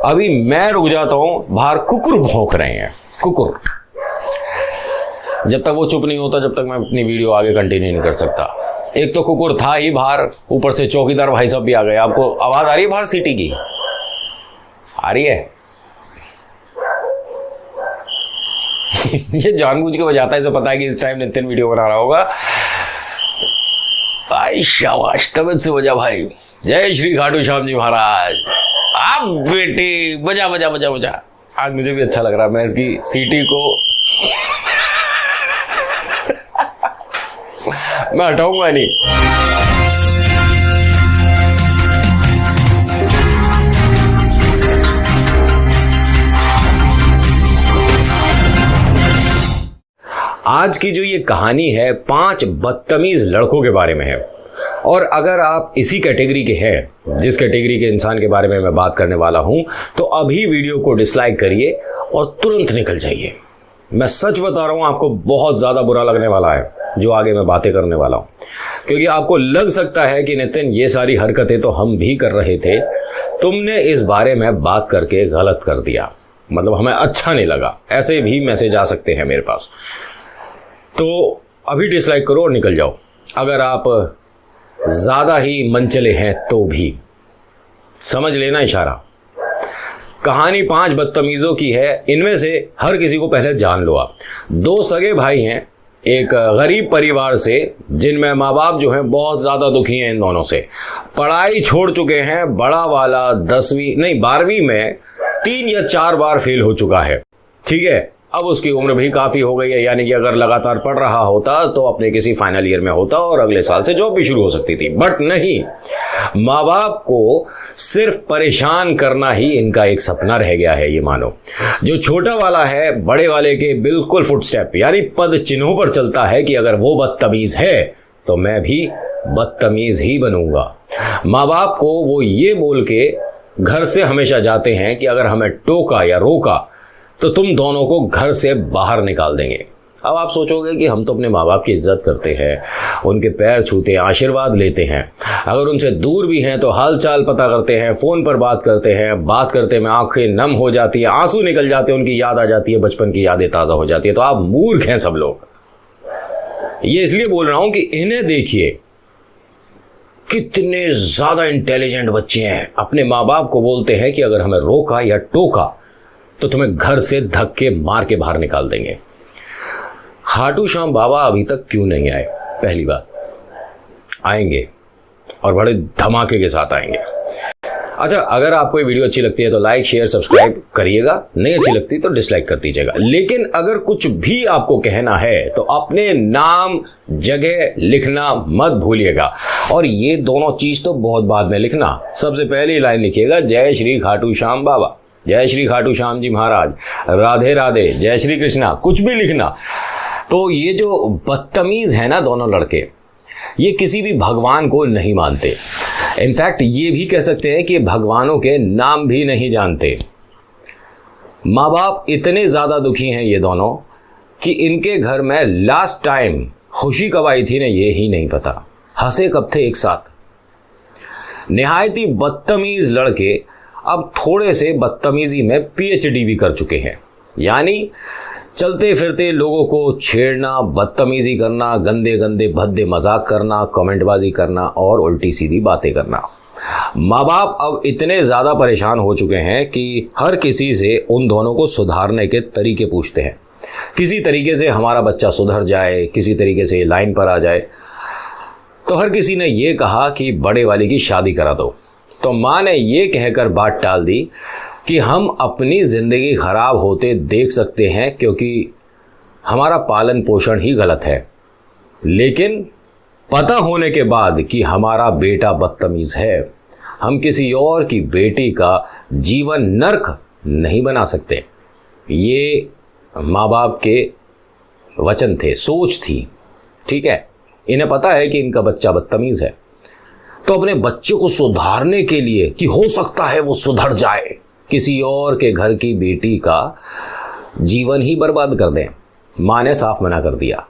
अभी मैं रुक जाता हूं, बाहर कुकुर भौंक रहे हैं, कुकुर। जब तक वो चुप नहीं होता जब तक मैं अपनी वीडियो आगे कंटिन्यू नहीं कर सकता। एक तो कुकुर था ही बाहर, ऊपर से चौकीदार भाई साहब भी आ गए। आपको आवाज आ रही है बाहर सीटी की? आ रही है? ये जानबूझ के बजाता है, इसे पता है कि इस टाइम नितिन वीडियो बना रहा होगा। भाई शाबाश, तबीयत से बजा भाई। जय श्री खाटू श्याम जी महाराज। आप बेटे बजा बजा बजा बजा। आज मुझे भी अच्छा लग रहा है, मैं इसकी सीटी को मैं हटाऊंगा नहीं। आज की जो ये कहानी है 5 बदतमीज लड़कों के बारे में है। और अगर आप इसी कैटेगरी के हैं, जिस कैटेगरी के इंसान के बारे में मैं बात करने वाला हूं, तो अभी वीडियो को डिसलाइक करिए और तुरंत निकल जाइए। मैं सच बता रहा हूं, आपको बहुत ज़्यादा बुरा लगने वाला है जो आगे मैं बातें करने वाला हूं। क्योंकि आपको लग सकता है कि नितिन ये सारी हरकतें तो हम भी कर रहे थे, तुमने इस बारे में बात करके गलत कर दिया, मतलब हमें अच्छा नहीं लगा। ऐसे भी मैसेज आ सकते हैं मेरे पास। तो अभी डिसलाइक करो और निकल जाओ। अगर आप ज़्यादा ही मनचले हैं तो भी समझ लेना इशारा। कहानी 5 बदतमीज़ों की है। इनमें से हर किसी को पहले जान लो आप। 2 सगे भाई हैं एक गरीब परिवार से, जिनमें माँ बाप जो हैं बहुत ज़्यादा दुखी हैं इन दोनों से। पढ़ाई छोड़ चुके हैं। बड़ा वाला 12वीं में 3 या 4 बार फेल हो चुका है। ठीक है, अब उसकी उम्र भी काफ़ी हो गई है, यानी कि अगर लगातार पढ़ रहा होता तो अपने किसी फाइनल ईयर में होता और अगले साल से जॉब भी शुरू हो सकती थी। बट नहीं, माँ बाप को सिर्फ परेशान करना ही इनका एक सपना रह गया है। ये मानो जो छोटा वाला है बड़े वाले के बिल्कुल फुटस्टेप यानी पद चिन्हों पर चलता है कि अगर वो बदतमीज है तो मैं भी बदतमीज ही बनूंगा। माँ बाप को वो ये बोल के घर से हमेशा जाते हैं कि अगर हमें टोका या रोका तो तुम दोनों को घर से बाहर निकाल देंगे। अब आप सोचोगे कि हम तो अपने माँ बाप की इज्जत करते हैं, उनके पैर छूते हैं, आशीर्वाद लेते हैं, अगर उनसे दूर भी हैं तो हाल चाल पता करते हैं, फ़ोन पर बात करते हैं, बात करते में आंखें नम हो जाती हैं, आंसू निकल जाते हैं, उनकी याद आ जाती है, बचपन की यादें ताज़ा हो जाती है। तो आप मूर्ख हैं सब लोग। ये इसलिए बोल रहा हूँ कि इन्हें देखिए, कितने ज़्यादा इंटेलिजेंट बच्चे हैं। अपने माँ बाप को बोलते हैं कि अगर हमें रोका या टोका तो तुम्हें घर से धक्के मार के बाहर निकाल देंगे। खाटू श्याम बाबा अभी तक क्यों नहीं आए? पहली बात, आएंगे और बड़े धमाके के साथ आएंगे। अच्छा, अगर आपको ये वीडियो अच्छी लगती है तो लाइक शेयर सब्सक्राइब करिएगा, नहीं अच्छी लगती तो डिसलाइक कर दीजिएगा। लेकिन अगर कुछ भी आपको कहना है तो अपने नाम जगह लिखना मत भूलिएगा। और ये दोनों चीज़ तो बहुत बाद में लिखना। सबसे पहली लाइन लिखिएगा जय श्री खाटू श्याम बाबा, जय श्री खाटू श्याम जी महाराज, राधे राधे, जय श्री कृष्णा, कुछ भी लिखना। तो ये जो बदतमीज है ना दोनों लड़के, ये किसी भी भगवान को नहीं मानते। इनफैक्ट ये भी कह सकते हैं कि भगवानों के नाम भी नहीं जानते। माँ बाप इतने ज़्यादा दुखी हैं ये दोनों कि इनके घर में लास्ट टाइम खुशी कब आई थी ना ये ही नहीं पता, हंसे कब थे एक साथ। निहायत ही बदतमीज लड़के अब थोड़े से बदतमीजी में पीएचडी भी कर चुके हैं। यानी चलते फिरते लोगों को छेड़ना, बदतमीजी करना, गंदे गंदे भद्दे मजाक करना, कमेंटबाजी करना और उल्टी सीधी बातें करना। माँ बाप अब इतने ज़्यादा परेशान हो चुके हैं कि हर किसी से उन दोनों को सुधारने के तरीके पूछते हैं। किसी तरीके से हमारा बच्चा सुधर जाए, किसी तरीके से लाइन पर आ जाए। तो हर किसी ने ये कहा कि बड़े वाली की शादी करा दो। तो माँ ने ये कहकर बात टाल दी कि हम अपनी ज़िंदगी ख़राब होते देख सकते हैं क्योंकि हमारा पालन पोषण ही गलत है। लेकिन पता होने के बाद कि हमारा बेटा बदतमीज़ है, हम किसी और की बेटी का जीवन नर्क नहीं बना सकते। ये माँ बाप के वचन थे, सोच थी। ठीक है, इन्हें पता है कि इनका बच्चा बदतमीज़ है, तो अपने बच्चे को सुधारने के लिए कि हो सकता है वो सुधर जाए, किसी और के घर की बेटी का जीवन ही बर्बाद कर दें। माँ ने साफ मना कर दिया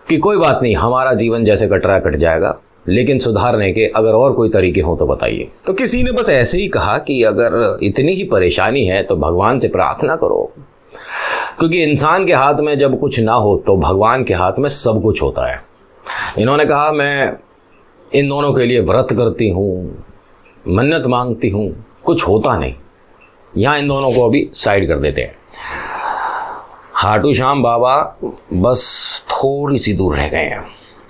कि कोई बात नहीं, हमारा जीवन जैसे कट रहा है कट जाएगा, लेकिन सुधारने के अगर और कोई तरीके हो तो बताइए। तो किसी ने बस ऐसे ही कहा कि अगर इतनी ही परेशानी है तो भगवान से प्रार्थना करो, क्योंकि इंसान के हाथ में जब कुछ ना हो तो भगवान के हाथ में सब कुछ होता है। इन्होंने कहा मैं इन दोनों के लिए व्रत करती हूँ, मन्नत मांगती हूँ, कुछ होता नहीं। यहाँ इन दोनों को अभी साइड कर देते हैं। खाटू श्याम बाबा बस थोड़ी सी दूर रह गए हैं,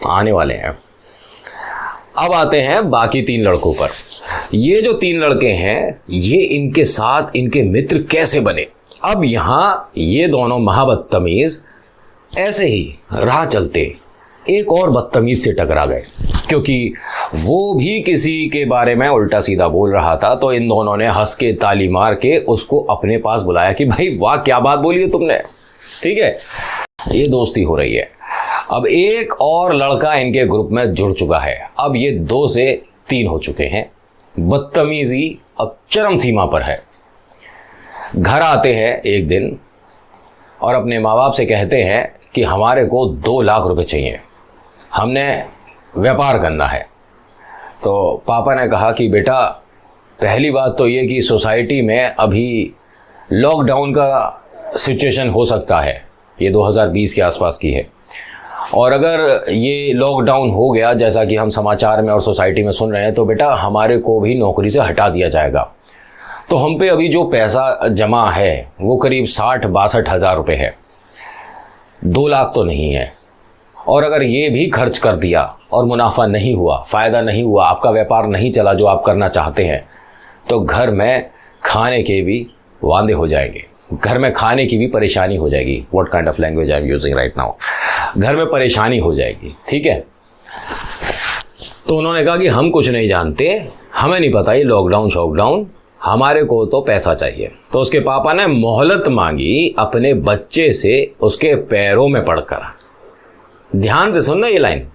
आने वाले हैं। अब आते हैं बाकी 3 लड़कों पर। ये जो 3 लड़के हैं ये इनके साथ इनके मित्र कैसे बने। अब यहाँ ये दोनों महाबदतमीज ऐसे ही राह चलते एक और बदतमीज से टकरा गए, क्योंकि वो भी किसी के बारे में उल्टा सीधा बोल रहा था। तो इन दोनों ने हंस के ताली मार के उसको अपने पास बुलाया कि भाई वाह क्या बात बोली है तुमने। ठीक है, ये दोस्ती हो रही है। अब एक और लड़का इनके ग्रुप में जुड़ चुका है। अब ये 2 से 3 हो चुके हैं। बदतमीजी अब चरम सीमा पर है। घर आते हैं एक दिन और अपने माँ बाप से कहते हैं कि हमारे को 2 लाख रुपए चाहिए, हमने व्यापार करना है। तो पापा ने कहा कि बेटा पहली बात तो ये कि सोसाइटी में अभी लॉकडाउन का सिचुएशन हो सकता है, ये 2020 के आसपास की है, और अगर ये लॉकडाउन हो गया जैसा कि हम समाचार में और सोसाइटी में सुन रहे हैं तो बेटा हमारे को भी नौकरी से हटा दिया जाएगा। तो हम पे अभी जो पैसा जमा है वो करीब 60-62 हज़ार रुपये है, 2 लाख तो नहीं है। और अगर ये भी खर्च कर दिया और मुनाफा नहीं हुआ, फ़ायदा नहीं हुआ, आपका व्यापार नहीं चला जो आप करना चाहते हैं, तो घर में खाने के भी वांदे हो जाएंगे, घर में खाने की भी परेशानी हो जाएगी। What kind of language I am using right now. घर में परेशानी हो जाएगी। ठीक है, तो उन्होंने कहा कि हम कुछ नहीं जानते, हमें नहीं पता ये लॉकडाउन शॉकडाउन, हमारे को तो पैसा चाहिए। तो उसके पापा ने मोहलत मांगी अपने बच्चे से उसके पैरों में पड़कर। ध्यान से सुनना ये लाइन।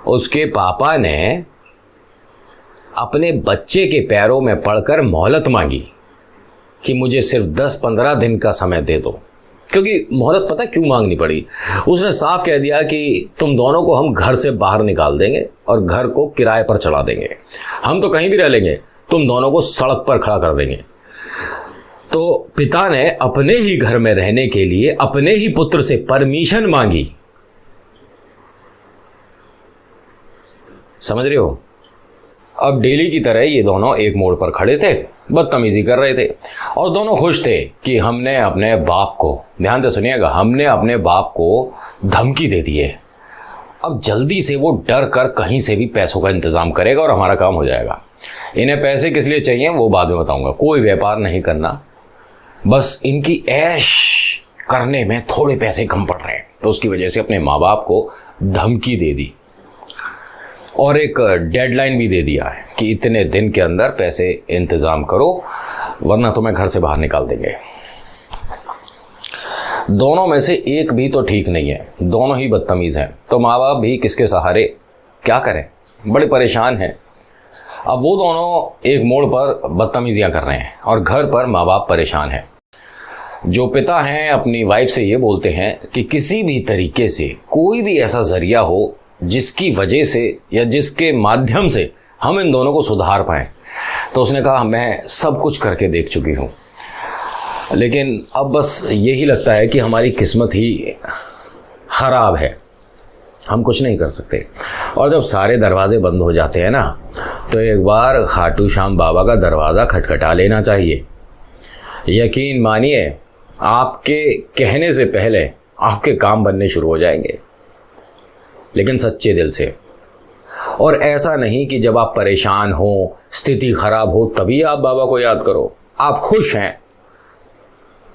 उसके पापा ने अपने बच्चे के पैरों में पड़कर मोहलत मांगी कि मुझे सिर्फ 10-15 दिन का समय दे दो। क्योंकि मोहलत पता क्यों मांगनी पड़ी, उसने साफ कह दिया कि तुम दोनों को हम घर से बाहर निकाल देंगे और घर को किराए पर चढ़ा देंगे, हम तो कहीं भी रह लेंगे, तुम दोनों को सड़क पर खड़ा कर देंगे। तो पिता ने अपने ही घर में रहने के लिए अपने ही पुत्र से परमिशन मांगी। समझ रहे हो। अब डेली की तरह ये दोनों एक मोड़ पर खड़े थे, बदतमीजी कर रहे थे और दोनों खुश थे कि हमने अपने बाप को, ध्यान से सुनिएगा, हमने अपने बाप को धमकी दे दी है। अब जल्दी से वो डर कर कहीं से भी पैसों का इंतजाम करेगा और हमारा काम हो जाएगा। इन्हें पैसे किस लिए चाहिए वो बाद में बताऊंगा। कोई व्यापार नहीं करना, बस इनकी ऐश करने में थोड़े पैसे कम पड़ रहे हैं, तो उसकी वजह से अपने माँ बाप को धमकी दे दी और एक डेडलाइन भी दे दिया है कि इतने दिन के अंदर पैसे इंतज़ाम करो वरना तुम्हें घर से बाहर निकाल देंगे। दोनों में से एक भी तो ठीक नहीं है, दोनों ही बदतमीज़ हैं। तो माँ बाप भी किसके सहारे क्या करें, बड़े परेशान हैं। अब वो दोनों एक मोड़ पर बदतमीजियाँ कर रहे हैं और घर पर माँ बाप परेशान हैं। जो पिता हैं अपनी वाइफ से ये बोलते हैं कि किसी भी तरीके से कोई भी ऐसा ज़रिया हो जिसकी वजह से या जिसके माध्यम से हम इन दोनों को सुधार पाएँ। तो उसने कहा मैं सब कुछ करके देख चुकी हूँ, लेकिन अब बस यही लगता है कि हमारी किस्मत ही ख़राब है, हम कुछ नहीं कर सकते। और जब सारे दरवाजे बंद हो जाते हैं ना, तो एक बार खाटू श्याम बाबा का दरवाज़ा खटखटा लेना चाहिए। यकीन मानिए आपके कहने से पहले आपके काम बनने शुरू हो जाएंगे, लेकिन सच्चे दिल से। और ऐसा नहीं कि जब आप परेशान हो, स्थिति खराब हो, तभी आप बाबा को याद करो। आप खुश हैं,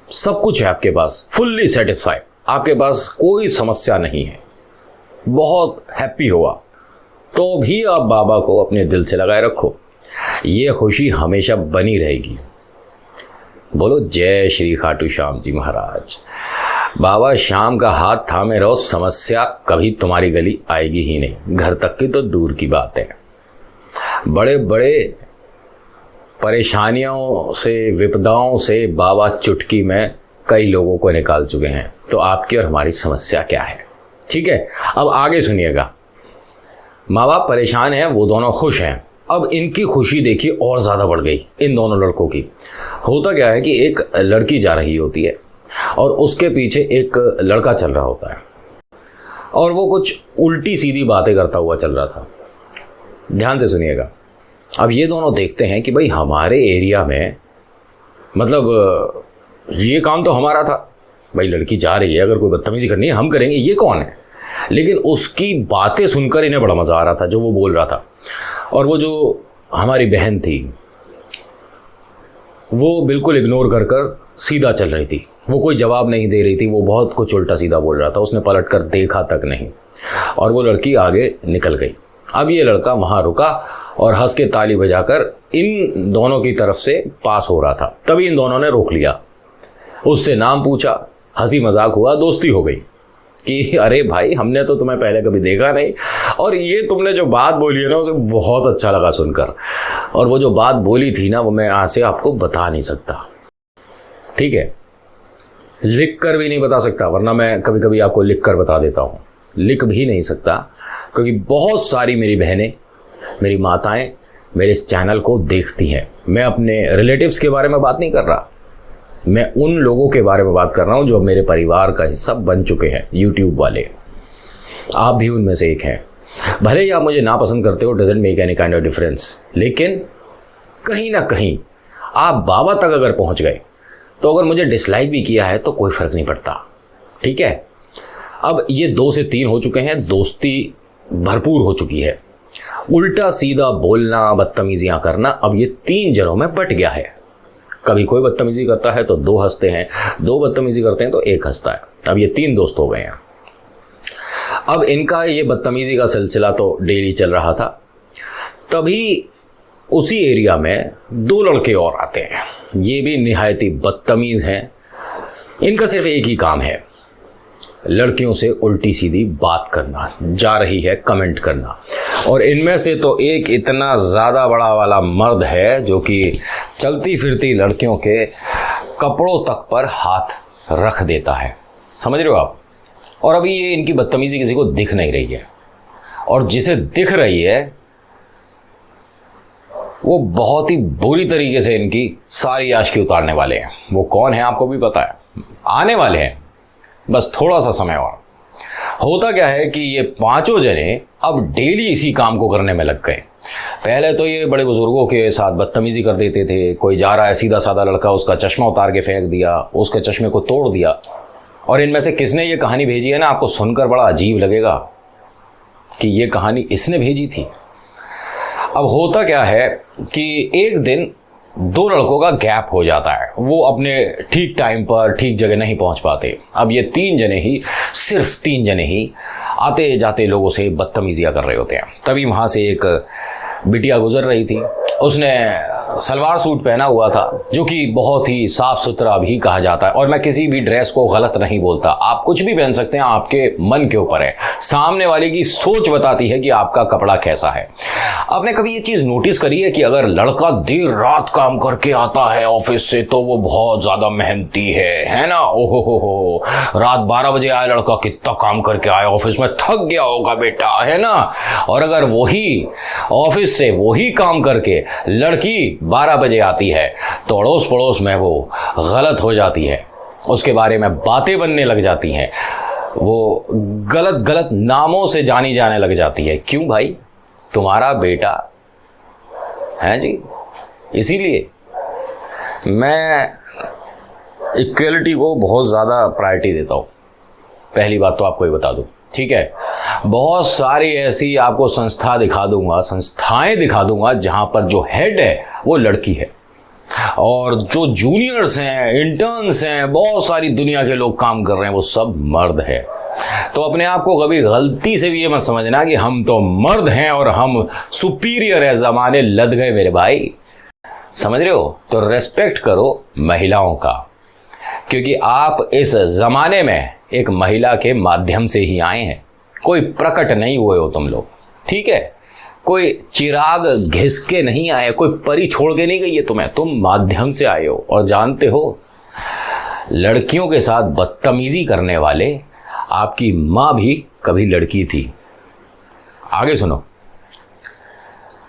सब कुछ है आपके पास, फुल्ली सेटिस्फाइड, आपके पास कोई समस्या नहीं है, बहुत हैप्पी हुआ, तो भी आप बाबा को अपने दिल से लगाए रखो, ये खुशी हमेशा बनी रहेगी। बोलो जय श्री खाटू श्याम जी महाराज। बाबा श्याम का हाथ थामे रहो, समस्या कभी तुम्हारी गली आएगी ही नहीं, घर तक की तो दूर की बात है। बड़े बड़े परेशानियों से, विपदाओं से बाबा चुटकी में कई लोगों को निकाल चुके हैं। तो आपकी और हमारी समस्या क्या है, ठीक है। अब आगे सुनिएगा। माँ बाप परेशान हैं, वो दोनों खुश हैं। अब इनकी खुशी देखिए और ज़्यादा बढ़ गई इन दोनों लड़कों की। होता क्या है कि एक लड़की जा रही होती है और उसके पीछे एक लड़का चल रहा होता है और वो कुछ उल्टी सीधी बातें करता हुआ चल रहा था। ध्यान से सुनिएगा। अब ये दोनों देखते हैं कि भाई हमारे एरिया में मतलब ये काम तो हमारा था, भाई लड़की जा रही है, अगर कोई बदतमीजी करनी है हम करेंगे, ये कौन है। लेकिन उसकी बातें सुनकर इन्हें बड़ा मज़ा आ रहा था जो वो बोल रहा था। और वो जो हमारी बहन थी वो बिल्कुल इग्नोर कर कर सीधा चल रही थी, वो कोई जवाब नहीं दे रही थी, वो बहुत कुछ उल्टा सीधा बोल रहा था, उसने पलट कर देखा तक नहीं और वो लड़की आगे निकल गई। अब ये लड़का वहाँ रुका और हंस के ताली बजाकर इन दोनों की तरफ से पास हो रहा था। तभी इन दोनों ने रोक लिया, उससे नाम पूछा, हंसी मजाक हुआ, दोस्ती हो गई कि अरे भाई हमने तो तुम्हें पहले कभी देखा नहीं और ये तुमने जो बात बोली है ना उसे बहुत अच्छा लगा सुनकर। और वो जो बात बोली थी ना वो मैं यहाँ से आपको बता नहीं सकता, ठीक है, लिख कर भी नहीं बता सकता, वरना मैं कभी कभी आपको लिख कर बता देता हूँ। लिख भी नहीं सकता क्योंकि बहुत सारी मेरी बहनें, मेरी माताएं मेरे इस चैनल को देखती हैं। मैं अपने रिलेटिव्स के बारे में बात नहीं कर रहा, मैं उन लोगों के बारे में बात कर रहा हूँ जो मेरे परिवार का हिस्सा बन चुके हैं, यूट्यूब वाले। आप भी उनमें से एक हैं। भले ही आप मुझे ना पसंद करते हो, doesn't make any kind of difference, लेकिन कहीं ना कहीं आप बाबा तक अगर पहुँच गए तो अगर मुझे डिसलाइक भी किया है तो कोई फ़र्क नहीं पड़ता, ठीक है। अब ये 2 से 3 हो चुके हैं, दोस्ती भरपूर हो चुकी है। उल्टा सीधा बोलना, बदतमीजियाँ करना अब ये 3 जनों में बट गया है। कभी कोई बदतमीजी करता है तो 2 हंसते हैं, 2 बदतमीजी करते हैं तो 1 हंसता है। अब ये 3 दोस्त हो गए हैं। अब इनका ये बदतमीजी का सिलसिला तो डेली चल रहा था। तभी उसी एरिया में 2 लड़के और आते हैं, ये भी निहायती बदतमीज़ हैं। इनका सिर्फ एक ही काम है, लड़कियों से उल्टी सीधी बात करना, जा रही है कमेंट करना। और इनमें से तो एक इतना ज़्यादा बड़ा वाला मर्द है जो कि चलती फिरती लड़कियों के कपड़ों तक पर हाथ रख देता है, समझ रहे हो आप। और अभी ये इनकी बदतमीजी किसी को दिख नहीं रही है, और जिसे दिख रही है वो बहुत ही बुरी तरीके से इनकी सारी आशिकी उतारने वाले हैं। वो कौन है आपको भी पता है, आने वाले हैं, बस थोड़ा सा समय और। होता क्या है कि ये 5 जने अब डेली इसी काम को करने में लग गए। पहले तो ये बड़े बुजुर्गों के साथ बदतमीजी कर देते थे, कोई जा रहा है सीधा साधा लड़का, उसका चश्मा उतार के फेंक दिया, उसके चश्मे को तोड़ दिया। और इनमें से किसने ये कहानी भेजी है ना, आपको सुनकर बड़ा अजीब लगेगा कि ये कहानी इसने भेजी थी। अब होता क्या है कि एक दिन 2 लड़कों का गैप हो जाता है, वो अपने ठीक टाइम पर ठीक जगह नहीं पहुंच पाते। अब ये 3 जने ही, सिर्फ 3 जने ही आते जाते लोगों से बदतमीजियाँ कर रहे होते हैं। तभी वहाँ से एक बिटिया गुजर रही थी, उसने सलवार सूट पहना हुआ था जो कि बहुत ही साफ़ सुथरा भी कहा जाता है। और मैं किसी भी ड्रेस को गलत नहीं बोलता, आप कुछ भी पहन सकते हैं, आपके मन के ऊपर है, सामने वाले की सोच बताती है कि आपका कपड़ा कैसा है। आपने कभी ये चीज़ नोटिस करी है कि अगर लड़का देर रात काम करके आता है ऑफिस से तो वो बहुत ज़्यादा मेहनती है ना। ओहो हो, रात 12 बजे आया लड़का, कितना काम करके आया ऑफिस में, थक गया होगा बेटा, है ना। और अगर वही ऑफिस से वही काम करके लड़की 12 बजे आती है तो अड़ोस पड़ोस में वो गलत हो जाती है, उसके बारे में बातें बनने लग जाती हैं, वो गलत गलत नामों से जानी जाने लग जाती है। क्यों भाई, तुम्हारा बेटा है जी। इसीलिए मैं इक्वलिटी को बहुत ज़्यादा प्रायोरिटी देता हूँ। पहली बात तो आपको ही बता दूँ, ठीक है। बहुत सारी ऐसी आपको संस्थाएं दिखा दूंगा जहाँ पर जो हेड है वो लड़की है और जो जूनियर्स हैं, इंटर्न्स हैं, बहुत सारी दुनिया के लोग काम कर रहे हैं, वो सब मर्द है। तो अपने आप को कभी गलती से भी ये मत समझना कि हम तो मर्द हैं और हम सुपीरियर है, ज़माने लद गए मेरे भाई, समझ रहे हो। तो रेस्पेक्ट करो महिलाओं का, क्योंकि आप इस ज़माने में एक महिला के माध्यम से ही आए हैं, कोई प्रकट नहीं हुए हो तुम लोग, ठीक है। कोई चिराग घिस के नहीं आए, कोई परी छोड़ के नहीं गई है तुम्हें, तुम माध्यम से आए हो। और जानते हो, लड़कियों के साथ बदतमीजी करने वाले आपकी माँ भी कभी लड़की थी। आगे सुनो।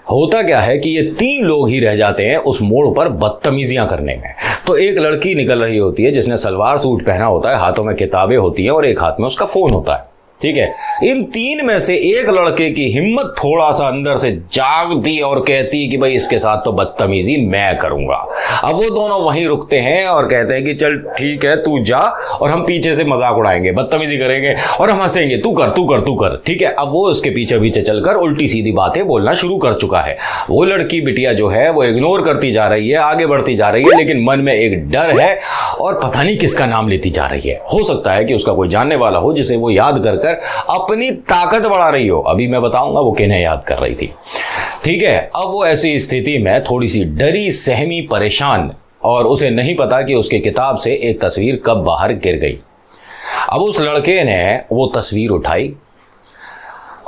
होता क्या है कि ये 3 लोग ही रह जाते हैं उस मोड़ पर बदतमीजियां करने में। तो एक लड़की निकल रही होती है जिसने सलवार सूट पहना होता है, हाथों में किताबें होती हैं और एक हाथ में उसका फोन होता है, ठीक है। इन 3 में से एक लड़के की हिम्मत थोड़ा सा अंदर से जागती और कहती कि भाई इसके साथ तो बदतमीजी मैं करूंगा। अब वो दोनों वहीं रुकते हैं और कहते हैं कि चल ठीक है तू जा, और हम पीछे से मजाक उड़ाएंगे, बदतमीजी करेंगे और हम हंसेंगे, तू कर तू कर तू कर, ठीक है। अब वो उसके पीछे पीछे चलकर उल्टी सीधी बातें बोलना शुरू कर चुका है। वो लड़की बिटिया जो है वो इग्नोर करती जा रही है, आगे बढ़ती जा रही है, लेकिन मन में एक डर है और पता नहीं किसका नाम लेती जा रही है। हो सकता है कि उसका कोई जानने वाला हो जिसे वो याद कर अपनी ताकत बढ़ा रही हो। अभी मैं बताऊंगा वो किन्हें याद कर रही थी, ठीक है। अब वो ऐसी स्थिति में थोड़ी सी डरी सहमी परेशान, और उसे नहीं पता कि उसकी किताब से एक तस्वीर कब बाहर गिर गई। अब उस लड़के ने वो तस्वीर उठाई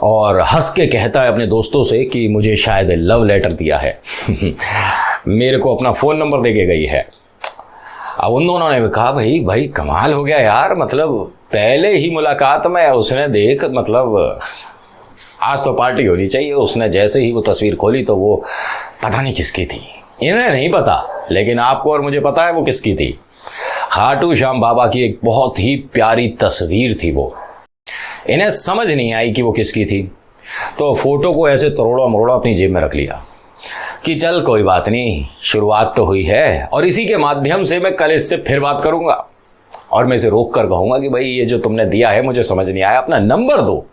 और हंस के कहता है अपने दोस्तों से कि मुझे शायद लव लेटर दिया है मेरे को अपना फ़ोन नंबर दे के गई है। अब उन दोनों ने भी कहा भाई भाई कमाल हो गया यार, मतलब पहले ही मुलाकात में उसने देख, मतलब आज तो पार्टी होनी चाहिए। उसने जैसे ही वो तस्वीर खोली तो वो पता नहीं किसकी थी, इन्हें नहीं पता, लेकिन आपको और मुझे पता है वो किसकी थी। खाटू श्याम बाबा की एक बहुत ही प्यारी तस्वीर थी वो। इन्हें समझ नहीं आई कि वो किसकी थी, तो फोटो को ऐसे तरोड़ा मरोड़ा अपनी जेब में रख लिया कि चल कोई बात नहीं, शुरुआत तो हुई है और इसी के माध्यम से मैं कल इससे फिर बात करूंगा और मैं इसे रोक कर कहूंगा कि भाई ये जो तुमने दिया है मुझे समझ नहीं आया, अपना नंबर दो।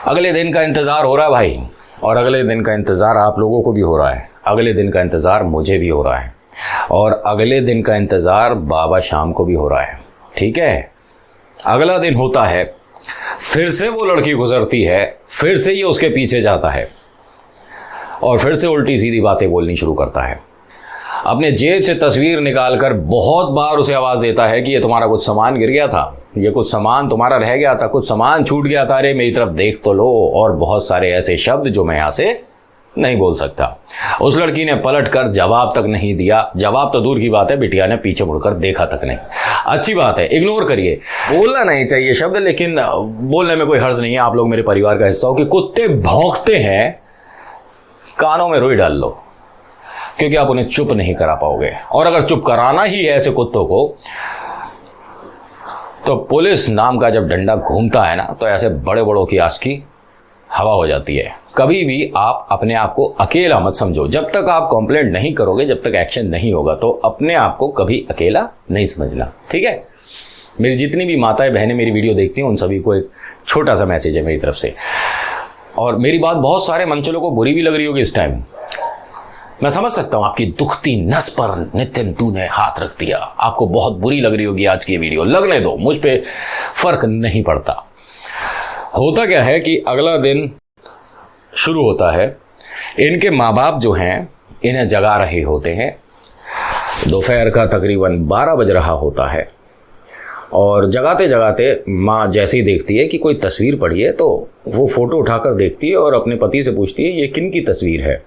अगले दिन का इंतज़ार हो रहा है भाई, और अगले दिन का इंतज़ार आप लोगों को भी हो रहा है, अगले दिन का इंतज़ार मुझे भी हो रहा है, और अगले दिन का इंतज़ार बाबा शाम को भी हो रहा है, ठीक है। अगला दिन होता है, फिर से वो लड़की गुजरती है, फिर से ये उसके पीछे जाता है और फिर से उल्टी सीधी बातें बोलनी शुरू करता है। अपने जेब से तस्वीर निकालकर बहुत बार उसे आवाज़ देता है कि ये तुम्हारा कुछ सामान गिर गया था, ये कुछ सामान तुम्हारा रह गया था, कुछ सामान छूट गया था, अरे मेरी तरफ देख तो लो, और बहुत सारे ऐसे शब्द जो मैं यहाँ से नहीं बोल सकता। उस लड़की ने पलट कर जवाब तक नहीं दिया, जवाब तो दूर की बात है, बिटिया ने पीछे मुड़कर देखा तक नहीं। अच्छी बात है, इग्नोर करिए, बोलना नहीं चाहिए शब्द, लेकिन बोलने में कोई हर्ज नहीं है। आप लोग मेरे परिवार का हिस्सा हो कि कुत्ते भौंकते हैं, कानों में रुई डाल लो, क्योंकि आप उन्हें चुप नहीं करा पाओगे, और अगर चुप कराना ही है ऐसे कुत्तों को तो पुलिस नाम का जब डंडा घूमता है ना, तो ऐसे बड़े बड़ों की आँख की हवा हो जाती है। कभी भी आप अपने आप को अकेला मत समझो, जब तक आप कंप्लेंट नहीं करोगे, जब तक एक्शन नहीं होगा, तो अपने आप को कभी अकेला नहीं समझना, ठीक है। मेरी जितनी भी माताएं बहनें मेरी वीडियो देखती हैं उन सभी को एक छोटा सा मैसेज है मेरी तरफ से, और मेरी बात बहुत सारे मंचलों को बुरी भी लग रही होगी इस टाइम, मैं समझ सकता हूं। आपकी दुखती नस पर नितिन तूने हाथ रख दिया, आपको बहुत बुरी लग रही होगी आज की वीडियो, लगने दो, मुझ पे फर्क नहीं पड़ता। होता क्या है कि अगला दिन शुरू होता है, इनके माँ बाप जो हैं इन्हें जगा रहे होते हैं, दोपहर का तकरीबन 12 बज रहा होता है, और जगाते जगाते माँ जैसे ही देखती है कि कोई तस्वीर पड़ी है तो वो फ़ोटो उठाकर देखती है और अपने पति से पूछती है ये किन की तस्वीर है,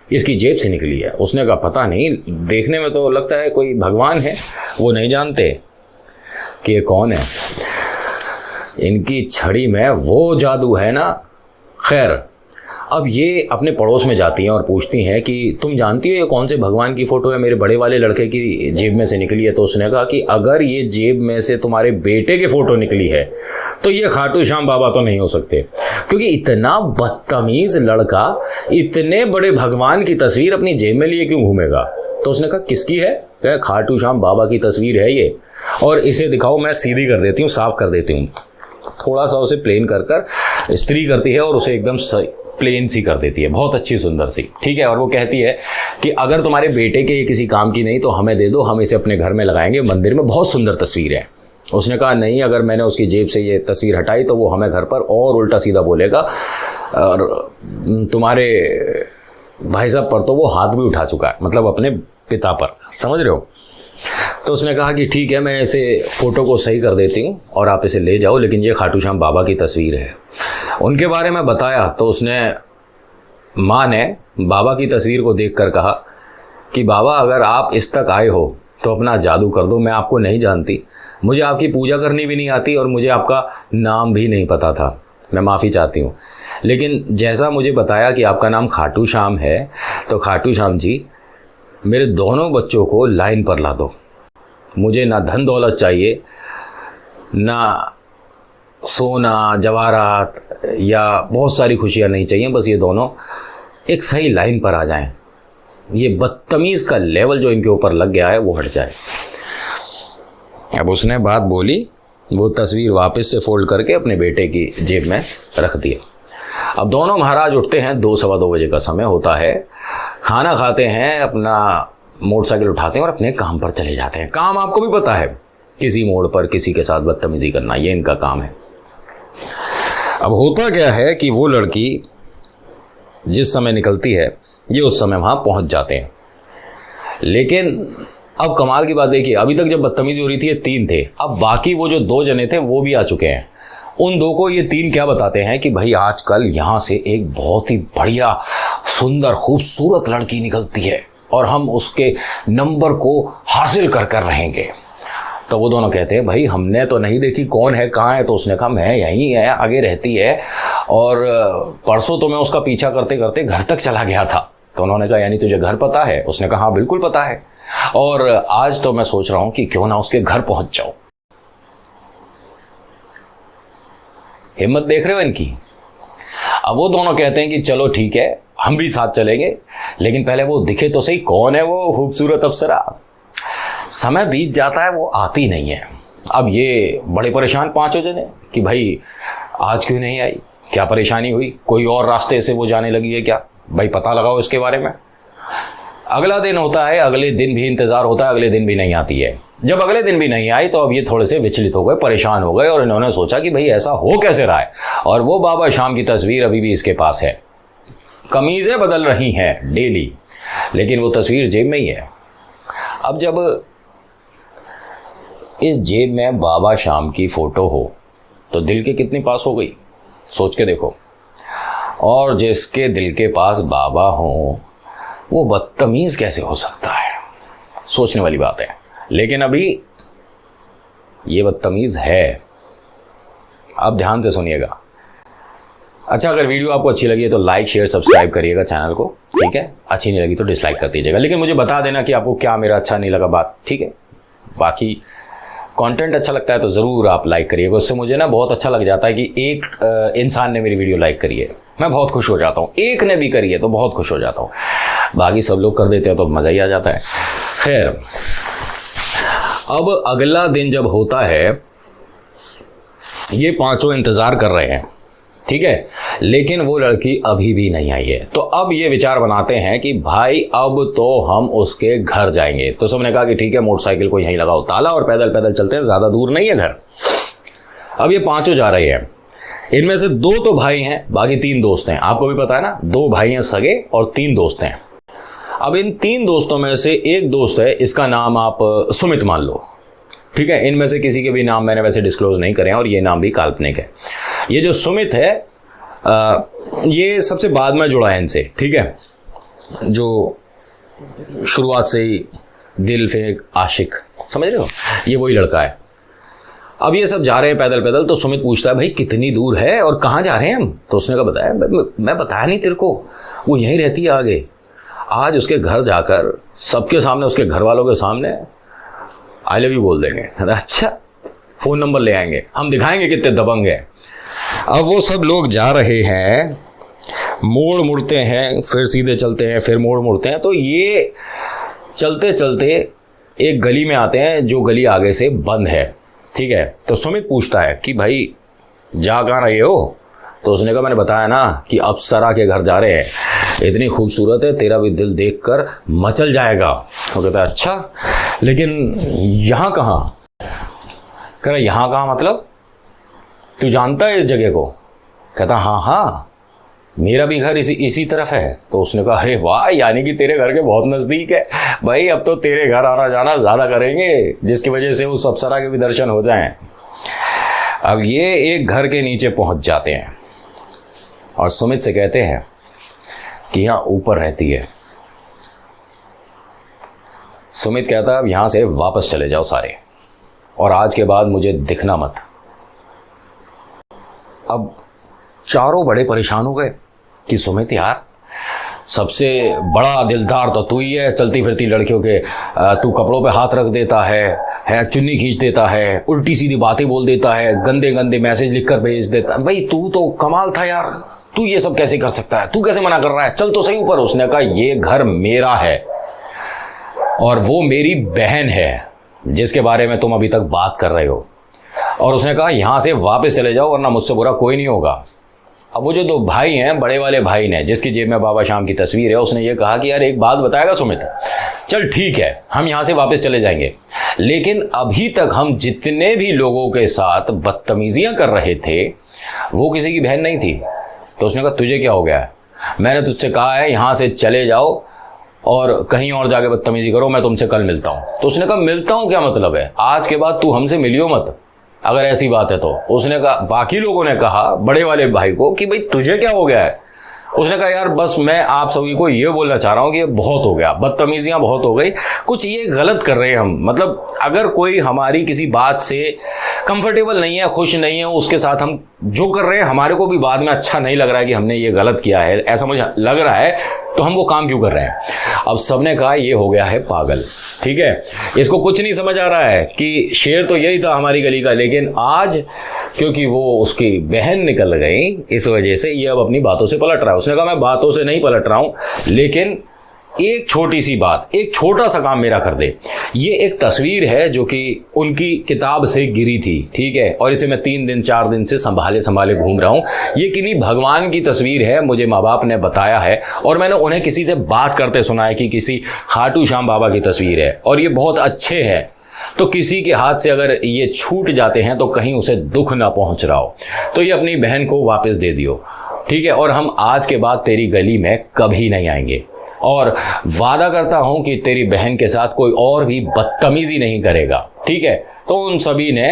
इसकी जेब से निकली है। उसने कहा पता नहीं, देखने में तो लगता है कोई भगवान है, वो नहीं जानते कि ये कौन है, इनकी छड़ी में वो जादू है ना। खैर, अब ये अपने पड़ोस में जाती हैं और पूछती हैं कि तुम जानती हो ये कौन से भगवान की फ़ोटो है, मेरे बड़े वाले लड़के की जेब में से निकली है। तो उसने कहा कि अगर ये जेब में से तुम्हारे बेटे की फ़ोटो निकली है तो ये खाटू श्याम बाबा तो नहीं हो सकते, क्योंकि इतना बदतमीज़ लड़का इतने बड़े भगवान की तस्वीर अपनी जेब में लिए क्यों घूमेगा। तो उसने कहा किसकी है, कहा खाटू श्याम बाबा की तस्वीर है ये, और इसे दिखाओ, मैं सीधी कर देती हूँ, साफ़ कर देती हूँ। थोड़ा सा उसे प्लेन कर कर इस्त्री करती है और उसे एकदम प्लेन सी कर देती है, बहुत अच्छी सुंदर सी, ठीक है। और वो कहती है कि अगर तुम्हारे बेटे के ये किसी काम की नहीं तो हमें दे दो, हम इसे अपने घर में लगाएंगे, मंदिर में बहुत सुंदर तस्वीर है। उसने कहा नहीं, अगर मैंने उसकी जेब से ये तस्वीर हटाई तो वो हमें घर पर और उल्टा सीधा बोलेगा, और तुम्हारे भाई साहब पर तो वो हाथ भी उठा चुका है, मतलब अपने पिता पर, समझ रहे हो। तो उसने कहा कि ठीक है, मैं इसे फ़ोटो को सही कर देती हूँ और आप इसे ले जाओ, लेकिन ये खाटू श्याम बाबा की तस्वीर है। उनके बारे में बताया तो उसने, माँ ने बाबा की तस्वीर को देखकर कहा कि बाबा अगर आप इस तक आए हो तो अपना जादू कर दो, मैं आपको नहीं जानती, मुझे आपकी पूजा करनी भी नहीं आती और मुझे आपका नाम भी नहीं पता था, मैं माफ़ी चाहती हूँ। लेकिन जैसा मुझे बताया कि आपका नाम खाटू श्याम है, तो खाटू श्याम जी मेरे दोनों बच्चों को लाइन पर ला दो। मुझे ना धन दौलत चाहिए, ना सोना जवाहरात या बहुत सारी खुशियाँ नहीं चाहिए, बस ये दोनों एक सही लाइन पर आ जाएं। ये बदतमीज़ का लेवल जो इनके ऊपर लग गया है वो हट जाए। अब उसने बात बोली, वो तस्वीर वापस से फोल्ड करके अपने बेटे की जेब में रख दिया। अब दोनों महाराज उठते हैं, 2 सवा 2 बजे का समय होता है, खाना खाते हैं, अपना मोटरसाइकिल उठाते हैं और अपने काम पर चले जाते हैं। काम आपको भी पता है, किसी मोड़ पर किसी के साथ बदतमीज़ी करना, ये इनका काम है। अब होता क्या है कि वो लड़की जिस समय निकलती है ये उस समय वहाँ पहुँच जाते हैं। लेकिन अब कमाल की बात देखिए, अभी तक जब बदतमीज़ी हो रही थी ये 3 थे, अब बाकी वो जो 2 जने थे वो भी आ चुके हैं। उन 2 को ये 3 क्या बताते हैं कि भाई आजकल यहाँ से एक बहुत ही बढ़िया सुंदर खूबसूरत लड़की निकलती है और हम उसके नंबर को हासिल कर कर रहेंगे। तो वो दोनों कहते हैं भाई हमने तो नहीं देखी, कौन है कहाँ है? तो उसने कहा मैं यहीं है, आगे रहती है, और परसों तो मैं उसका पीछा करते करते घर तक चला गया था। तो उन्होंने कहा यानी तुझे घर पता है? उसने कहा हाँ बिल्कुल पता है, और आज तो मैं सोच रहा हूँ कि क्यों ना उसके घर पहुँच जाओ। हिम्मत देख रहे हो इनकी? अब वो दोनों कहते हैं कि चलो ठीक है हम भी साथ चलेंगे, लेकिन पहले वो दिखे तो सही, कौन है वो खूबसूरत अप्सरा। समय बीत जाता है, वो आती नहीं है। अब ये बड़े परेशान 5 जने कि भाई आज क्यों नहीं आई, क्या परेशानी हुई, कोई और रास्ते से वो जाने लगी है क्या, भाई पता लगाओ इसके बारे में। अगला दिन होता है, अगले दिन भी इंतज़ार होता है, अगले दिन भी नहीं आती है। जब अगले दिन भी नहीं आई तो अब ये थोड़े से विचलित हो गए, परेशान हो गए, और इन्होंने सोचा कि भाई ऐसा हो कैसे रहा है। और वो बाबा शाम की तस्वीर अभी भी इसके पास है। कमीज़ें बदल रही हैं डेली, लेकिन वो तस्वीर जेब में ही है। अब जब इस जेब में बाबा शाम की फ़ोटो हो तो दिल के कितनी पास हो गई, सोच के देखो। और जिसके दिल के पास बाबा हो वो बदतमीज़ कैसे हो सकता है, सोचने वाली बात है। लेकिन अभी ये बदतमीज़ है। अब ध्यान से सुनिएगा। अच्छा, अगर वीडियो आपको अच्छी लगी है तो लाइक शेयर सब्सक्राइब करिएगा चैनल को, ठीक है। अच्छी नहीं लगी तो डिसलाइक कर दीजिएगा, लेकिन मुझे बता देना कि आपको क्या मेरा अच्छा नहीं लगा बात, ठीक है। बाकी कंटेंट अच्छा लगता है तो ज़रूर आप लाइक करिएगा, उससे मुझे ना बहुत अच्छा लग जाता है कि एक इंसान ने मेरी वीडियो लाइक करी है, मैं बहुत खुश हो जाता हूँ। एक ने भी करी है तो बहुत खुश हो जाता हूँ, बाकी सब लोग कर देते हैं तो मज़ा ही आ जाता है। खैर, अब अगला दिन जब होता है ये 5 इंतज़ार कर रहे हैं, ठीक है, लेकिन वो लड़की अभी भी नहीं आई है। तो अब ये विचार बनाते हैं कि भाई अब तो हम उसके घर जाएंगे। तो सबने कहा कि ठीक है मोटरसाइकिल को यहीं लगाओ ताला और पैदल पैदल चलते हैं, ज़्यादा दूर नहीं है घर। अब ये 5 जा रहे हैं, इनमें से 2 तो भाई हैं, बाकी 3 दोस्त हैं। आपको भी पता है ना, 2 भाई हैं सगे और 3 दोस्त हैं। अब इन 3 दोस्तों में से एक दोस्त है, इसका नाम आप सुमित मान लो, ठीक है। इनमें से किसी के भी नाम मैंने वैसे डिस्क्लोज नहीं करे हैं और ये नाम भी काल्पनिक है। ये जो सुमित है ये सबसे बाद में जुड़ा है इनसे, ठीक है, जो शुरुआत से ही दिल फेंक आशिक, समझ रहे हो, ये वही लड़का है। अब ये सब जा रहे हैं पैदल पैदल, तो सुमित पूछता है भाई कितनी दूर है और कहाँ जा रहे हैं हम? तो उसने कहा बताया, मैं बताया नहीं तेरे को, वो यहीं रहती है आगे। आज उसके घर जाकर सबके सामने, उसके घर वालों के सामने आई लव यू बोल देंगे। अच्छा, फ़ोन नंबर ले आएंगे, हम दिखाएंगे कितने दबंग हैं। अब वो सब लोग जा रहे हैं, मोड़ मुड़ते हैं, फिर सीधे चलते हैं, फिर मोड़ मुड़ते हैं। तो ये चलते चलते एक गली में आते हैं जो गली आगे से बंद है, ठीक है। तो सुमित पूछता है कि भाई जा कहाँ रहे हो? तो उसने कहा मैंने बताया ना कि अप्सरा के घर जा रहे हैं, इतनी खूबसूरत है तेरा भी दिल देखकर मचल जाएगा। वो कहता है अच्छा, लेकिन यहाँ कहाँ? कह रहा यहाँ कहाँ मतलब, तू जानता है इस जगह को? कहता हाँ हाँ, मेरा भी घर इसी तरफ है। तो उसने कहा अरे वाह, यानी कि तेरे घर के बहुत नज़दीक है भाई, अब तो तेरे घर आना जाना ज़्यादा करेंगे, जिसकी वजह से उस अप्सरा के भी दर्शन हो जाएं। अब ये एक घर के नीचे पहुंच जाते हैं और सुमित से कहते हैं कि यहाँ ऊपर रहती है। सुमित कहता है अब यहाँ से वापस चले जाओ सारे, और आज के बाद मुझे दिखना मत। अब चारों बड़े परेशान हो गए कि सुमित यार, सबसे बड़ा दिलदार तो तू ही है, चलती फिरती लड़कियों के तू कपड़ों पे हाथ रख देता है चुन्नी खींच देता है, उल्टी सीधी बातें बोल देता है, गंदे गंदे मैसेज लिखकर भेज देता है। भाई तू तो कमाल था यार, तू ये सब कैसे कर सकता है, तू कैसे मना कर रहा है, चल तो सही ऊपर। उसने कहा ये घर मेरा है और वो मेरी बहन है जिसके बारे में तुम अभी तक बात कर रहे हो। और उसने कहा यहाँ से वापस चले जाओ वरना मुझसे बुरा कोई नहीं होगा। अब वो जो दो भाई हैं, बड़े वाले भाई ने जिसकी जेब में बाबा शाम की तस्वीर है, उसने ये कहा कि यार एक बात बताएगा सुमित, चल ठीक है हम यहाँ से वापस चले जाएंगे, लेकिन अभी तक हम जितने भी लोगों के साथ बदतमीजियाँ कर रहे थे वो किसी की बहन नहीं थी। तो उसने कहा तुझे क्या हो गया है, मैंने तुझसे कहा है यहाँ से चले जाओ और कहीं और जाके बदतमीजी करो, मैं तुमसे कल मिलता हूँ। तो उसने कहा मिलता हूँ क्या मतलब है, आज के बाद तू हमसे मिलियो मत अगर ऐसी बात है तो। उसने कहा, बाकी लोगों ने कहा बड़े वाले भाई को कि भाई तुझे क्या हो गया है। उसने कहा यार बस मैं आप सभी को ये बोलना चाह रहा हूँ कि ये बहुत हो गया, बदतमीजियाँ बहुत हो गई, कुछ ये गलत कर रहे हैं हम। मतलब अगर कोई हमारी किसी बात से कंफर्टेबल नहीं है, खुश नहीं है, उसके साथ हम जो कर रहे हैं हमारे को भी बाद में अच्छा नहीं लग रहा है कि हमने ये गलत किया है, ऐसा मुझे लग रहा है, तो हम वो काम क्यों कर रहे हैं। अब सबने कहा ये हो गया है पागल, ठीक है, इसको कुछ नहीं समझ आ रहा है कि शेर तो यही था हमारी गली का, लेकिन आज क्योंकि वो उसकी बहन निकल गई इस वजह से ये अब अपनी बातों से पलट रहा है। उसने कहा मैं बातों से नहीं पलट रहा हूं, लेकिन एक छोटी सी बात, एक छोटा सा काम मेरा कर दे। ये एक तस्वीर है जो कि उनकी किताब से गिरी थी, ठीक है, और इसे मैं 3 दिन 4 दिन से संभाले संभाले घूम रहा हूं। ये किन्हीं भगवान की तस्वीर है, मुझे माँ बाप ने बताया है और मैंने उन्हें किसी से बात करते सुना है कि किसी खाटू श्याम बाबा की तस्वीर है और ये बहुत अच्छे है, तो किसी के हाथ से अगर ये छूट जाते हैं तो कहीं उसे दुख ना पहुंच रहा हो, तो ये अपनी बहन को वापस दे दियो, ठीक है, और हम आज के बाद तेरी गली में कभी नहीं आएंगे और वादा करता हूं कि तेरी बहन के साथ कोई और भी बदतमीजी नहीं करेगा, ठीक है। तो उन सभी ने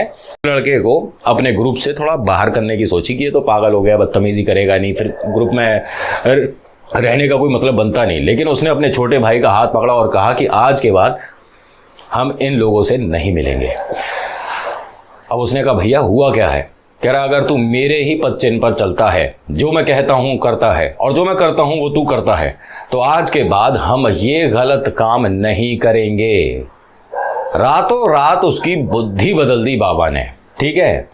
लड़के को अपने ग्रुप से थोड़ा बाहर करने की सोची कि ये तो पागल हो गया, बदतमीजी करेगा नहीं, फिर ग्रुप में रहने का कोई मतलब बनता नहीं। लेकिन उसने अपने छोटे भाई का हाथ पकड़ा और कहा कि आज के बाद हम इन लोगों से नहीं मिलेंगे। अब उसने कहा भैया हुआ क्या है। कह रहा अगर तू मेरे ही पद चिन्ह पर चलता है, जो मैं कहता हूं करता है और जो मैं करता हूं वो तू करता है, तो आज के बाद हम ये गलत काम नहीं करेंगे। रातों रात उसकी बुद्धि बदल दी बाबा ने, ठीक है।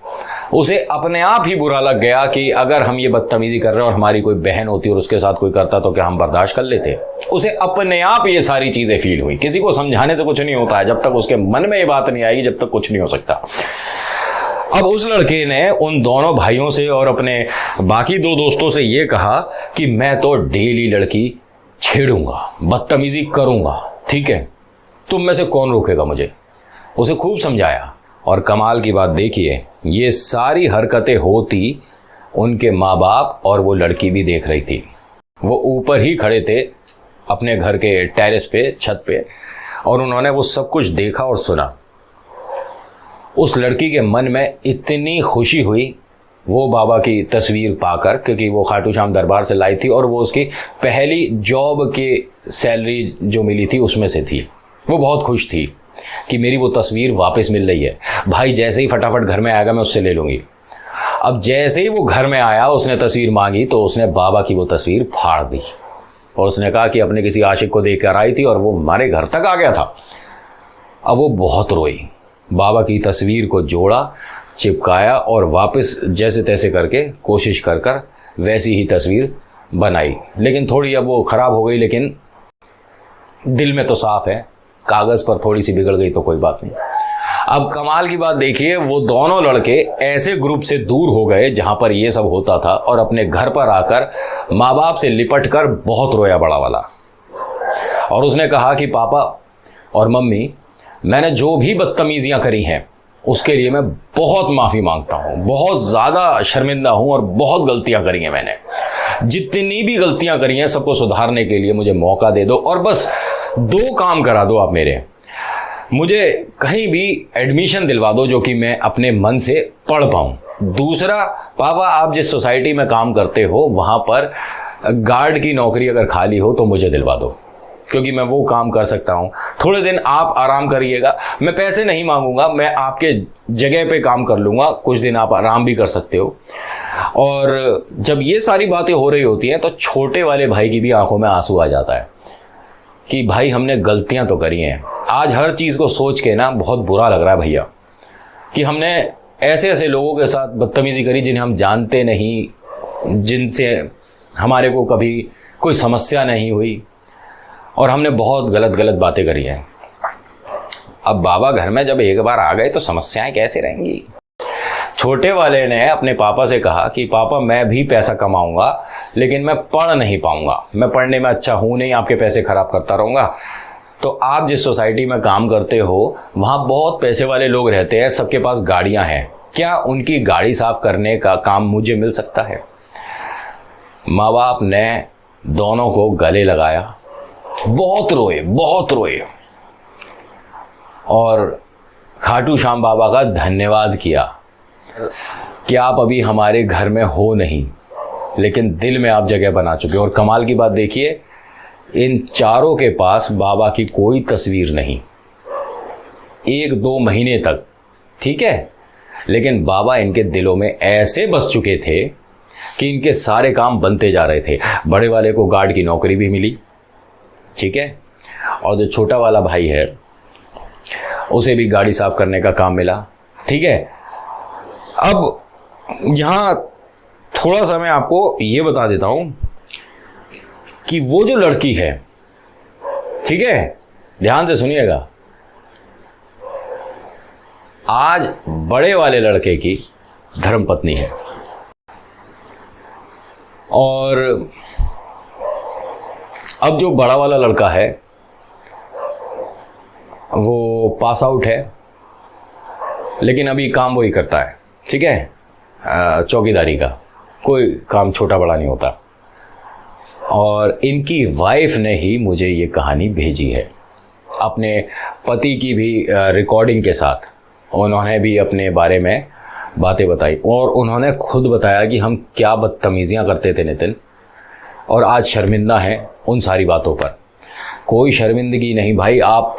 उसे अपने आप ही बुरा लग गया कि अगर हम ये बदतमीजी कर रहे हैं और हमारी कोई बहन होती और उसके साथ कोई करता तो क्या हम बर्दाश्त कर लेते। उसे अपने आप ये सारी चीजें फील हुई। किसी को समझाने से कुछ नहीं होता है, जब तक उसके मन में ये बात नहीं आएगी जब तक कुछ नहीं हो सकता। अब उस लड़के ने उन दोनों भाइयों से और अपने बाकी 2 दोस्तों से ये कहा कि मैं तो डेली लड़की छेड़ूंगा, बदतमीजी करूंगा, ठीक है, तुम में से कौन रोकेगा मुझे। उसे खूब समझाया और कमाल की बात देखिए, ये सारी हरकतें होती उनके माँ बाप और वो लड़की भी देख रही थी। वो ऊपर ही खड़े थे अपने घर के टेरेस पे, छत पे, और उन्होंने वो सब कुछ देखा और सुना। उस लड़की के मन में इतनी खुशी हुई वो बाबा की तस्वीर पाकर, क्योंकि वो खाटू श्याम दरबार से लाई थी और वो उसकी पहली जॉब की सैलरी जो मिली थी उसमें से थी। वो बहुत खुश थी कि मेरी वो तस्वीर वापस मिल रही है, भाई जैसे ही फटाफट घर में आएगा मैं उससे ले लूँगी। अब जैसे ही वो घर में आया, उसने तस्वीर मांगी तो उसने बाबा की वो तस्वीर फाड़ दी और उसने कहा कि अपने किसी आशिक को देख कर आई थी और वो हमारे घर तक आ गया था। अब वो बहुत रोई, बाबा की तस्वीर को जोड़ा, चिपकाया और वापस जैसे तैसे करके कोशिश कर कर वैसी ही तस्वीर बनाई। लेकिन थोड़ी अब वो ख़राब हो गई, लेकिन दिल में तो साफ़ है, कागज़ पर थोड़ी सी बिगड़ गई तो कोई बात नहीं। अब कमाल की बात देखिए, वो दोनों लड़के ऐसे ग्रुप से दूर हो गए जहां पर ये सब होता था और अपने घर पर आकर माँ बाप से लिपट कर बहुत रोया बड़ा वाला। और उसने कहा कि पापा और मम्मी, मैंने जो भी बदतमीजियां करी हैं उसके लिए मैं बहुत माफ़ी मांगता हूँ, बहुत ज़्यादा शर्मिंदा हूँ और बहुत गलतियाँ करी हैं मैंने। जितनी भी गलतियाँ करी हैं सबको सुधारने के लिए मुझे मौका दे दो और बस 2 काम करा दो आप मेरे। मुझे कहीं भी एडमिशन दिलवा दो जो कि मैं अपने मन से पढ़ पाऊँ। दूसरा, पापा आप जिस सोसाइटी में काम करते हो वहाँ पर गार्ड की नौकरी अगर खाली हो तो मुझे दिलवा दो, क्योंकि मैं वो काम कर सकता हूँ। थोड़े दिन आप आराम करिएगा, मैं पैसे नहीं मांगूंगा, मैं आपके जगह पे काम कर लूँगा, कुछ दिन आप आराम भी कर सकते हो। और जब ये सारी बातें हो रही होती हैं तो छोटे वाले भाई की भी आंखों में आंसू आ जाता है कि भाई हमने गलतियां तो करी हैं। आज हर चीज़ को सोच के ना बहुत बुरा लग रहा है भैया कि हमने ऐसे ऐसे लोगों के साथ बदतमीज़ी करी जिन्हें हम जानते नहीं, जिनसे हमारे को कभी कोई समस्या नहीं हुई, और हमने बहुत गलत गलत बातें करी हैं। अब बाबा घर में जब एक बार आ गए तो समस्याएं कैसे रहेंगी। छोटे वाले ने अपने पापा से कहा कि पापा मैं भी पैसा कमाऊंगा लेकिन मैं पढ़ नहीं पाऊंगा, मैं पढ़ने में अच्छा हूं नहीं, आपके पैसे खराब करता रहूंगा। तो आप जिस सोसाइटी में काम करते हो वहाँ बहुत पैसे वाले लोग रहते हैं, सबके पास गाड़ियाँ हैं, क्या उनकी गाड़ी साफ करने का काम मुझे मिल सकता है? माँ बाप ने दोनों को गले लगाया, बहुत रोए बहुत रोए, और खाटू श्याम बाबा का धन्यवाद किया कि आप अभी हमारे घर में हो नहीं लेकिन दिल में आप जगह बना चुके हो। और कमाल की बात देखिए, इन चारों के पास बाबा की कोई तस्वीर नहीं, 1-2 महीने तक, ठीक है, लेकिन बाबा इनके दिलों में ऐसे बस चुके थे कि इनके सारे काम बनते जा रहे थे। बड़े वाले को गार्ड की नौकरी भी मिली, ठीक है, और जो छोटा वाला भाई है उसे भी गाड़ी साफ करने का काम मिला, ठीक है। अब यहाँ थोड़ा सा मैं आपको ये बता देता हूँ कि वो जो लड़की है, ठीक है, ध्यान से सुनिएगा, आज बड़े वाले लड़के की धर्मपत्नी है। और अब जो बड़ा वाला लड़का है वो पास आउट है, लेकिन अभी काम वही करता है, ठीक है, चौकीदारी का, कोई काम छोटा बड़ा नहीं होता। और इनकी वाइफ ने ही मुझे ये कहानी भेजी है, अपने पति की भी रिकॉर्डिंग के साथ। उन्होंने भी अपने बारे में बातें बताई और उन्होंने खुद बताया कि हम क्या बदतमीज़ियाँ करते थे नितिन, और आज शर्मिंदा हैं उन सारी बातों पर। कोई शर्मिंदगी नहीं भाई, आप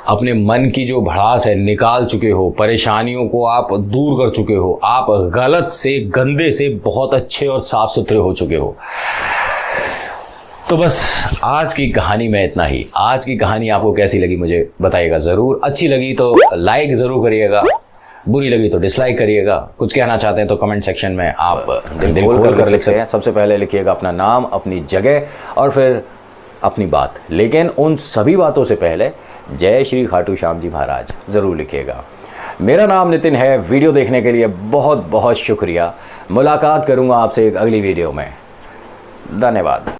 अपने मन की जो भड़ास है निकाल चुके हो, परेशानियों को आप दूर कर चुके हो, आप गलत से गंदे से बहुत अच्छे और साफ सुथरे हो चुके हो। तो बस आज की कहानी में इतना ही। आज की कहानी आपको कैसी लगी मुझे बताइएगा ज़रूर। अच्छी लगी तो लाइक ज़रूर करिएगा, बुरी लगी तो डिसलाइक करिएगा। कुछ कहना चाहते हैं तो कमेंट सेक्शन में आप दिल खोल कर लिख सकते हैं। सबसे पहले लिखिएगा अपना नाम, अपनी जगह और फिर अपनी बात, लेकिन उन सभी बातों से पहले जय श्री खाटू श्याम जी महाराज ज़रूर लिखिएगा। मेरा नाम नितिन है। वीडियो देखने के लिए बहुत बहुत शुक्रिया। मुलाकात करूँगा आपसे एक अगली वीडियो में। धन्यवाद।